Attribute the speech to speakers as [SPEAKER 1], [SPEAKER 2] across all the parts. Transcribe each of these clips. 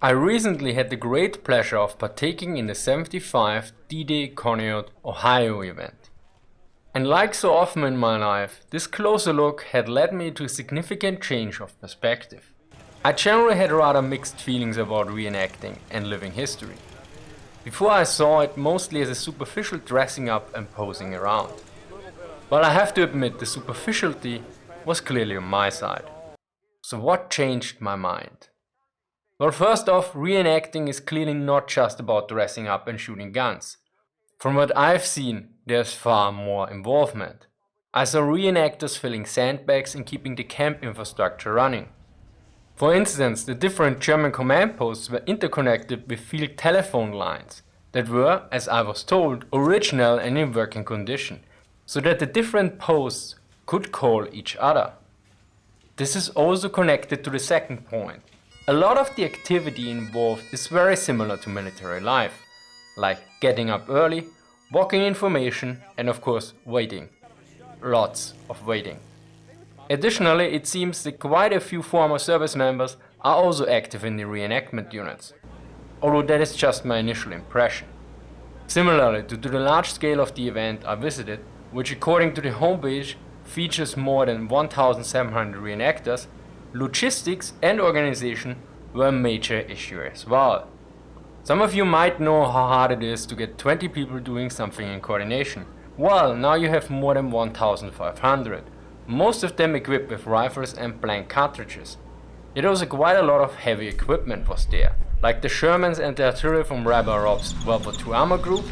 [SPEAKER 1] I recently had the great pleasure of partaking in the 75th D-Day Conneaut, Ohio event. And like so often in my life, this closer look had led me to a significant change of perspective. I generally had rather mixed feelings about reenacting and living history. Before I saw it mostly as a superficial dressing up and posing around. But I have to admit the superficiality was clearly on my side. So what changed my mind? Well, first off, reenacting is clearly not just about dressing up and shooting guns. From what I've seen, there's far more involvement. I saw reenactors filling sandbags and keeping the camp infrastructure running. For instance, the different German command posts were interconnected with field telephone lines that were, as I was told, original and in working condition, so that the different posts could call each other. This is also connected to the second point. A lot of the activity involved is very similar to military life, like getting up early, walking information, and of course waiting. Lots of waiting. Additionally, it seems that quite a few former service members are also active in the reenactment units, although that is just my initial impression. Similarly, due to the large scale of the event I visited, which according to the homepage features more than 1,700 reenactors, logistics and organization were a major issue as well. Some of you might know how hard it is to get 20 people doing something in coordination. Well, now you have more than 1,500, most of them equipped with rifles and blank cartridges. Yet also quite a lot of heavy equipment was there, like the Shermans and the artillery from Rabbi Rob's World War II Armor Group,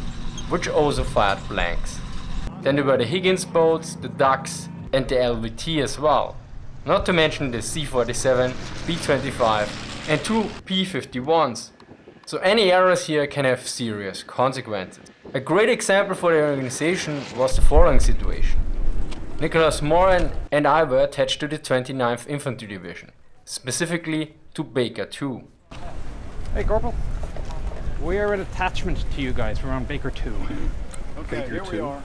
[SPEAKER 1] which also fired blanks. Then there were the Higgins boats, the Ducks and the LVT as well. Not to mention the C-47, B-25 and two P-51s. So any errors here can have serious consequences. A great example for the organization was the following situation. Nicholas Moran and I were attached to the 29th Infantry Division, specifically to Baker 2.
[SPEAKER 2] Hey Corporal, we are an attachment to you guys. We're on Baker 2.
[SPEAKER 3] Okay, Baker here 2. We are.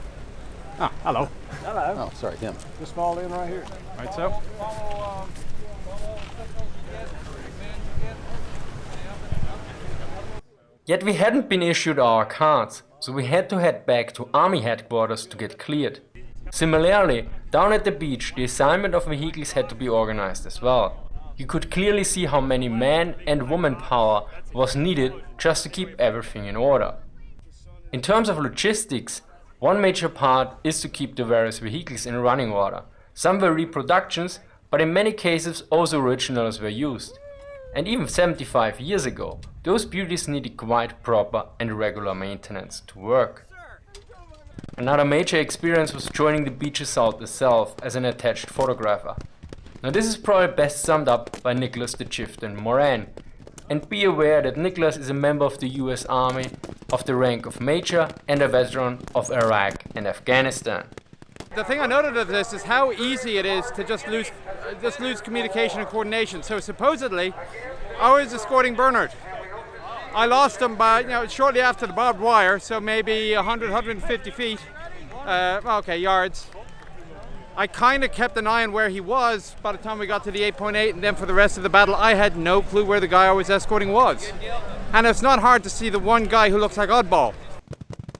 [SPEAKER 2] Ah, hello.
[SPEAKER 3] Hello. Oh, sorry, him. Just fall in right here.
[SPEAKER 2] Right so.
[SPEAKER 1] Yet we hadn't been issued our cards, so we had to head back to Army headquarters to get cleared. Similarly, down at the beach, the assignment of vehicles had to be organized as well. You could clearly see how many man and woman power was needed just to keep everything in order. In terms of logistics, one major part is to keep the various vehicles in running order. Some were reproductions, but in many cases also originals were used. And even 75 years ago, those beauties needed quite proper and regular maintenance to work. Another major experience was joining the beach assault itself as an attached photographer. Now this is probably best summed up by Nicholas the Chieftain Moran. And be aware that Nicholas is a member of the US Army of the rank of Major and a veteran of Iraq and Afghanistan.
[SPEAKER 2] The thing I noted of this is how easy it is to just lose communication and coordination. So supposedly, I was escorting Bernard. I lost him by, shortly after the barbed wire, so maybe 100, 150 feet, yards. I kind of kept an eye on where he was by the time we got to the 8.8, and then for the rest of the battle, I had no clue where the guy I was escorting was. And it's not hard to see the one guy who looks like oddball.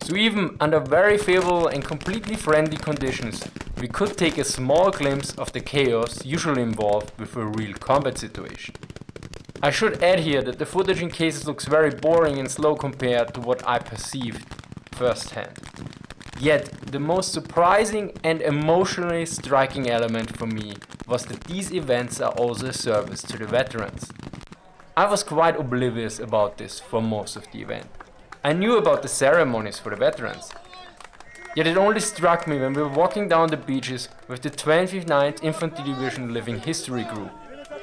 [SPEAKER 1] So even under very favorable and completely friendly conditions, we could take a small glimpse of the chaos usually involved with a real combat situation. I should add here that the footage in cases looks very boring and slow compared to what I perceived firsthand. Yet, the most surprising and emotionally striking element for me was that these events are also a service to the veterans. I was quite oblivious about this for most of the event. I knew about the ceremonies for the veterans. Yet it only struck me when we were walking down the beaches with the 29th Infantry Division Living History group,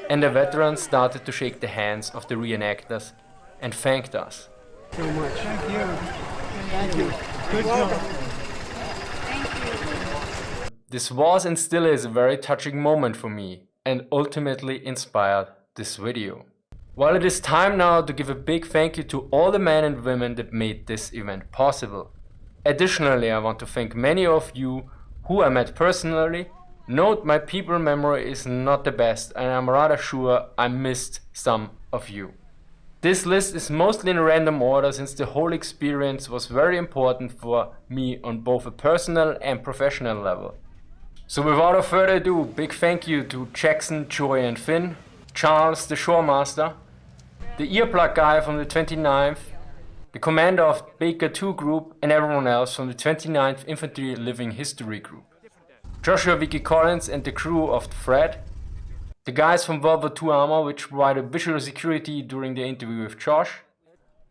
[SPEAKER 1] and the veterans started to shake the hands of the reenactors and thanked us.
[SPEAKER 4] So much.
[SPEAKER 3] Thank you. Thank you.
[SPEAKER 4] Good job.
[SPEAKER 1] This was and still is a very touching moment for me and ultimately inspired this video. While it is time now to give a big thank you to all the men and women that made this event possible. Additionally, I want to thank many of you who I met personally. Note, my people memory is not the best and I'm rather sure I missed some of you. This list is mostly in random order since the whole experience was very important for me on both a personal and professional level. So without further ado, big thank you to Jackson, Joy and Finn, Charles the Shoremaster, the earplug guy from the 29th, the commander of Baker 2 group and everyone else from the 29th Infantry Living History group, Joshua Vicky Collins and the crew of the Thread, the guys from World War II Armor which provided visual security during the interview with Josh,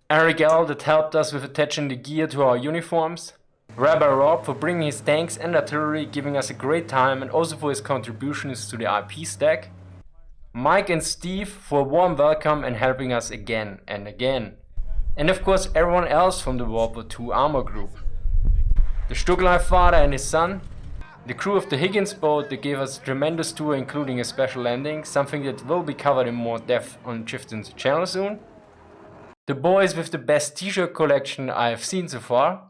[SPEAKER 1] Eric L that helped us with attaching the gear to our uniforms, Rabbi Rob for bringing his tanks and artillery, giving us a great time and also for his contributions to the IP stack, Mike and Steve for a warm welcome and helping us again and again, and of course everyone else from the World War II Armor group, the Stuglai father and his son, the crew of the Higgins boat that gave us a tremendous tour including a special landing, something that will be covered in more depth on Chieftain's channel soon, the boys with the best t-shirt collection I have seen so far,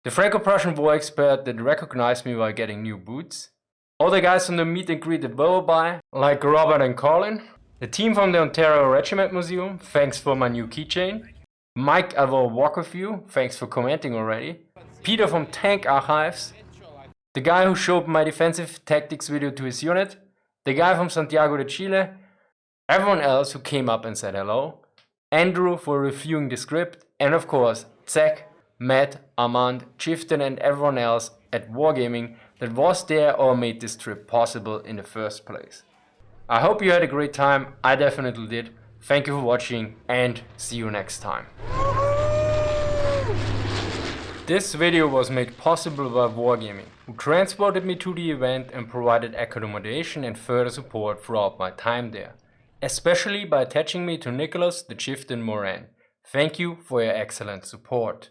[SPEAKER 1] the Franco-Prussian war expert that recognized me while getting new boots, all the guys from the meet and greet that will buy, like Robert and Colin, the team from the Ontario Regiment Museum, thanks for my new keychain, Mike I will walk with you, thanks for commenting already, Peter from Tank Archives, the guy who showed my defensive tactics video to his unit, the guy from Santiago de Chile, everyone else who came up and said hello, Andrew for reviewing the script, and of course Zach, Matt, Armand, Chieftain and everyone else at Wargaming that was there or made this trip possible in the first place. I hope you had a great time, I definitely did. Thank you for watching and see you next time. This video was made possible by Wargaming, who transported me to the event and provided accommodation and further support throughout my time there, especially by attaching me to Nicholas the Chieftain Moran. Thank you for your excellent support.